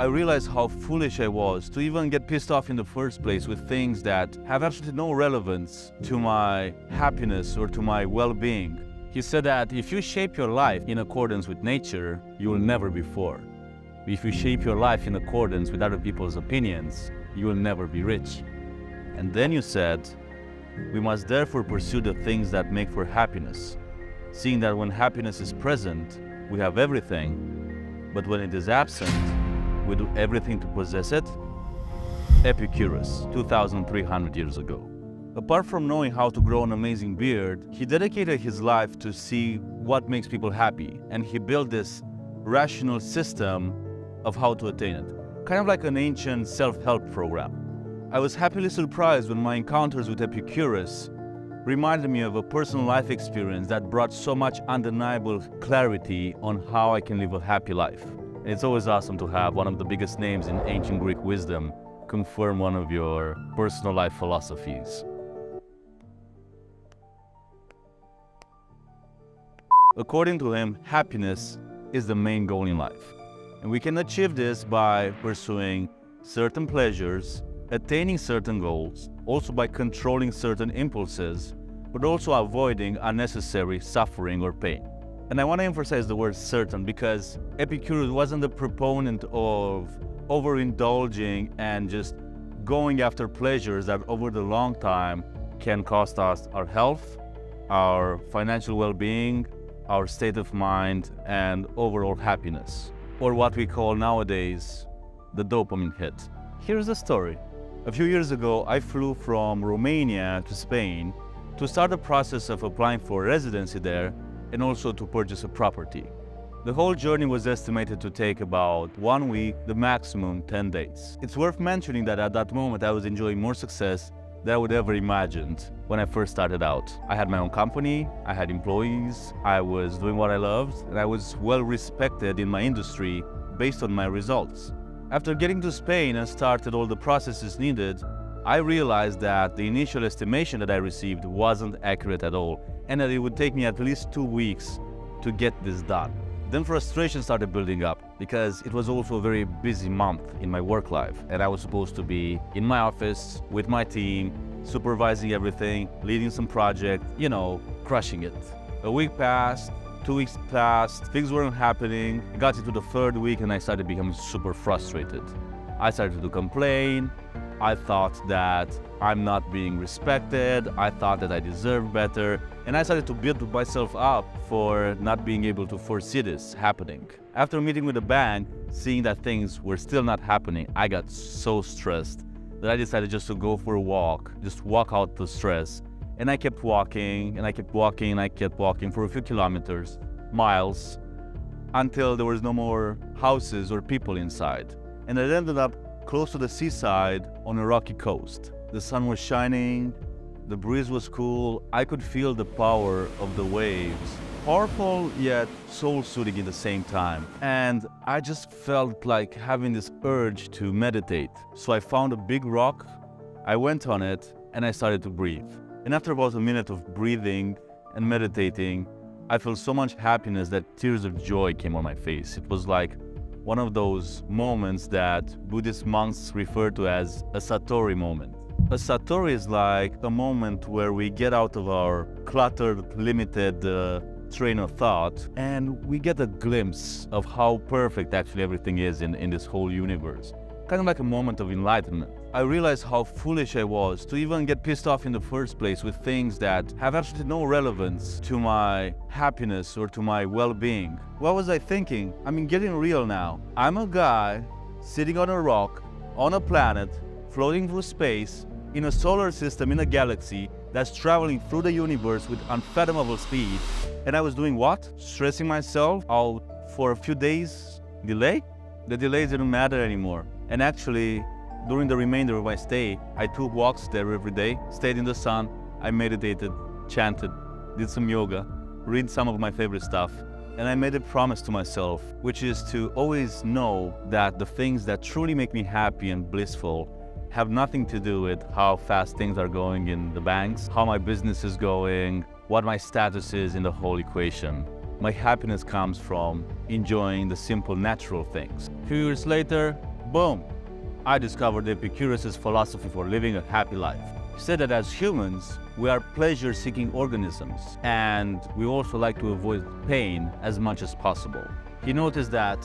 I realized how foolish I was to even get pissed off in the first place with things that have absolutely no relevance to my happiness or to my well-being. He said that if you shape your life in accordance with nature, you will never be poor. If you shape your life in accordance with other people's opinions, you will never be rich. And then you said, we must therefore pursue the things that make for happiness, seeing that when happiness is present, we have everything, but when it is absent, we do everything to possess it? Epicurus, 2,300 years ago. Apart from knowing how to grow an amazing beard, he dedicated his life to see what makes people happy, and he built this rational system of how to attain it, kind of like an ancient self-help program. I was happily surprised when my encounters with Epicurus reminded me of a personal life experience that brought so much undeniable clarity on how I can live a happy life. It's always awesome to have one of the biggest names in ancient Greek wisdom confirm one of your personal life philosophies. According to him, happiness is the main goal in life. And we can achieve this by pursuing certain pleasures, attaining certain goals, also by controlling certain impulses, but also avoiding unnecessary suffering or pain. And I want to emphasize the word certain because Epicurus wasn't a proponent of overindulging and just going after pleasures that over the long time can cost us our health, our financial well-being, our state of mind, and overall happiness, or what we call nowadays the dopamine hit. Here's the story. A few years ago, I flew from Romania to Spain to start the process of applying for residency there and also to purchase a property. The whole journey was estimated to take about 1 week, the maximum 10 days. It's worth mentioning that at that moment I was enjoying more success than I would ever imagined when I first started out. I had my own company, I had employees, I was doing what I loved, and I was well respected in my industry based on my results. After getting to Spain and started all the processes needed, I realized that the initial estimation that I received wasn't accurate at all, and that it would take me at least 2 weeks to get this done. Then frustration started building up because it was also a very busy month in my work life, and I was supposed to be in my office with my team, supervising everything, leading some project, crushing it. A week passed, 2 weeks passed, things weren't happening. I got into the 3rd week and I started becoming super frustrated. I started to complain. I thought that I'm not being respected. I thought that I deserved better. And I started to build myself up for not being able to foresee this happening. After meeting with the bank, seeing that things were still not happening, I got so stressed that I decided just to go for a walk, just walk out the stress. And I kept walking, and I kept walking, and I kept walking for a few kilometers, miles, until there was no more houses or people inside. And I ended up close to the seaside on a rocky coast. The sun was shining, the breeze was cool, I could feel the power of the waves. Powerful yet soul-soothing at the same time. And I just felt like having this urge to meditate. So I found a big rock, I went on it, and I started to breathe. And after about a minute of breathing and meditating, I felt so much happiness that tears of joy came on my face. It was like one of those moments that Buddhist monks refer to as a Satori moment. A Satori is like a moment where we get out of our cluttered, limited train of thought and we get a glimpse of how perfect actually everything is in this whole universe. Kind of like a moment of enlightenment. I realized how foolish I was to even get pissed off in the first place with things that have absolutely no relevance to my happiness or to my well-being. What was I thinking? I mean, getting real now. I'm a guy sitting on a rock, on a planet, floating through space, in a solar system, in a galaxy that's traveling through the universe with unfathomable speed. And I was doing what? Stressing myself out for a few days delay? The delays didn't matter anymore. And actually, during the remainder of my stay, I took walks there every day, stayed in the sun, I meditated, chanted, did some yoga, read some of my favorite stuff, and I made a promise to myself, which is to always know that the things that truly make me happy and blissful have nothing to do with how fast things are going in the banks, how my business is going, what my status is in the whole equation. My happiness comes from enjoying the simple natural things. A few years later, boom, I discovered Epicurus' philosophy for living a happy life. He said that as humans, we are pleasure-seeking organisms, and we also like to avoid pain as much as possible. He noticed that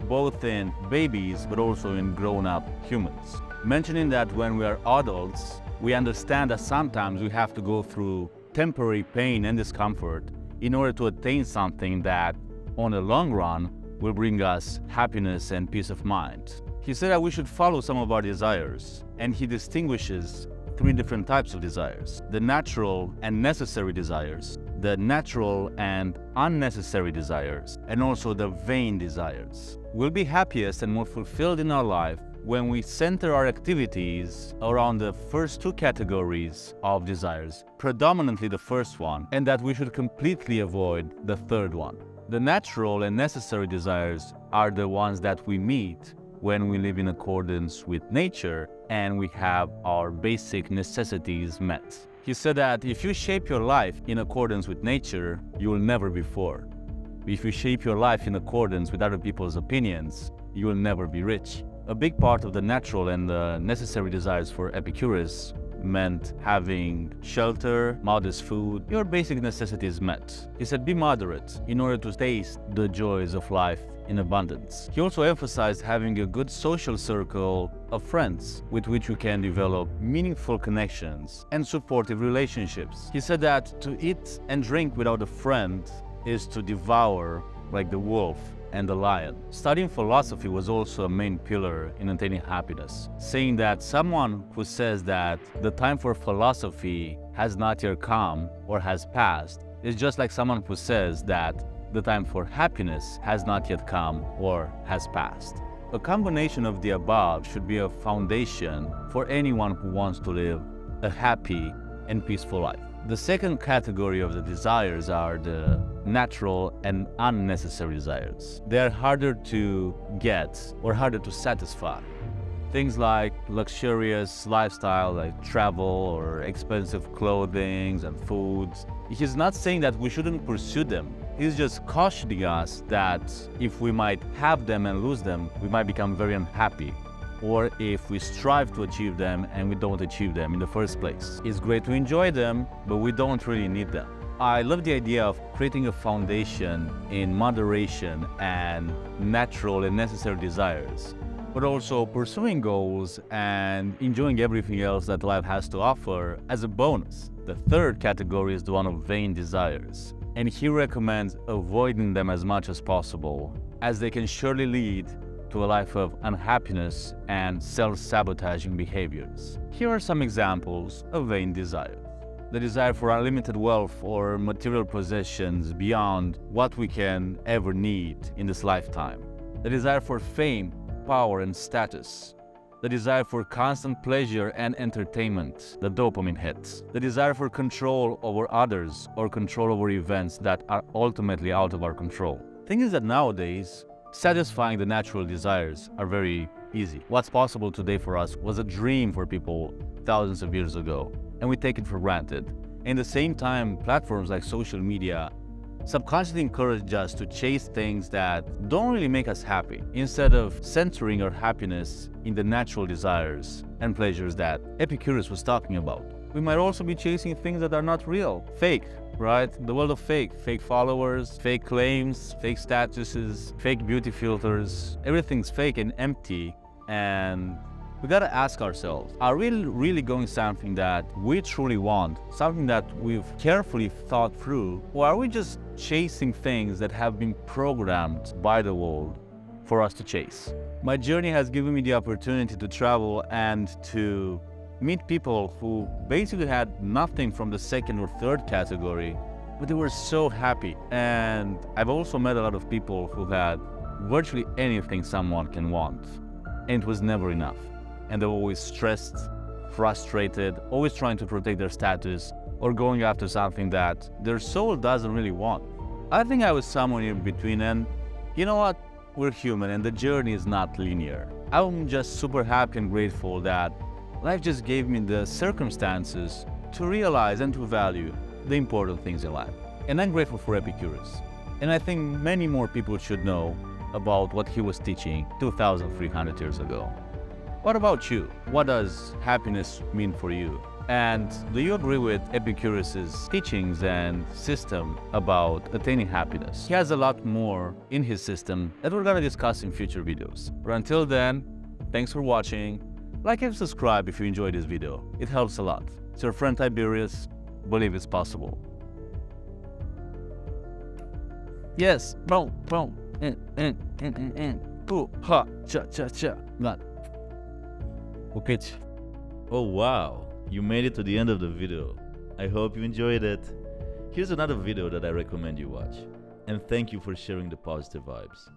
both in babies, but also in grown-up humans, mentioning that when we are adults, we understand that sometimes we have to go through temporary pain and discomfort in order to attain something that, on the long run, will bring us happiness and peace of mind. He said that we should follow some of our desires, and he distinguishes 3 different types of desires: the natural and necessary desires, the natural and unnecessary desires, and also the vain desires. We'll be happiest and more fulfilled in our life when we center our activities around the first 2 categories of desires, predominantly the first one, and that we should completely avoid the third one. The natural and necessary desires are the ones that we meet when we live in accordance with nature and we have our basic necessities met. He said that if you shape your life in accordance with nature, you will never be poor. If you shape your life in accordance with other people's opinions, you will never be rich. A big part of the natural and the necessary desires for Epicurus meant having shelter, modest food, your basic necessities met. He said be moderate in order to taste the joys of life in abundance. He also emphasized having a good social circle of friends with which you can develop meaningful connections and supportive relationships. He said that to eat and drink without a friend is to devour like the wolf and the lion. Studying philosophy was also a main pillar in attaining happiness, saying that someone who says that the time for philosophy has not yet come or has passed is just like someone who says that the time for happiness has not yet come or has passed. A combination of the above should be a foundation for anyone who wants to live a happy and peaceful life. The second category of the desires are the natural and unnecessary desires. They are harder to get or harder to satisfy. Things like luxurious lifestyle, like travel or expensive clothing and foods. He's not saying that we shouldn't pursue them. He's just cautioning us that if we might have them and lose them, we might become very unhappy. Or if we strive to achieve them and we don't achieve them in the first place. It's great to enjoy them, but we don't really need them. I love the idea of creating a foundation in moderation and natural and necessary desires, but also pursuing goals and enjoying everything else that life has to offer as a bonus. The third category is the one of vain desires, and he recommends avoiding them as much as possible, as they can surely lead to a life of unhappiness and self-sabotaging behaviors. Here are some examples of vain desires. The desire for unlimited wealth or material possessions beyond what we can ever need in this lifetime. The desire for fame, power, and status. The desire for constant pleasure and entertainment, the dopamine hit. The desire for control over others or control over events that are ultimately out of our control. The thing is that nowadays, satisfying the natural desires are very easy. What's possible today for us was a dream for people thousands of years ago, and we take it for granted. In the same time, platforms like social media subconsciously encourage us to chase things that don't really make us happy, instead of centering our happiness in the natural desires and pleasures that Epicurus was talking about. We might also be chasing things that are not real, fake, right? The world of fake followers, fake claims, fake statuses, fake beauty filters. Everything's fake and empty, and we gotta ask ourselves, are we really going something that we truly want, something that we've carefully thought through, or are we just chasing things that have been programmed by the world for us to chase? My journey has given me the opportunity to travel and to meet people who basically had nothing from the second or third category, but they were so happy. And I've also met a lot of people who had virtually anything someone can want, and it was never enough. And they were always stressed, frustrated, always trying to protect their status or going after something that their soul doesn't really want. I think I was somewhere in between, and you know what? We're human and the journey is not linear. I'm just super happy and grateful that life just gave me the circumstances to realize and to value the important things in life. And I'm grateful for Epicurus. And I think many more people should know about what he was teaching 2,300 years ago. What about you? What does happiness mean for you? And do you agree with Epicurus' teachings and system about attaining happiness? He has a lot more in his system that we're gonna discuss in future videos. But until then, thanks for watching. Like and subscribe if you enjoyed this video. It helps a lot. It's your friend Tiberius. Believe it's possible. Yes, boom, boom, ooh, ha, cha, cha, cha, not. Okay. Oh wow, you made it to the end of the video. I hope you enjoyed it. Here's another video that I recommend you watch. And thank you for sharing the positive vibes.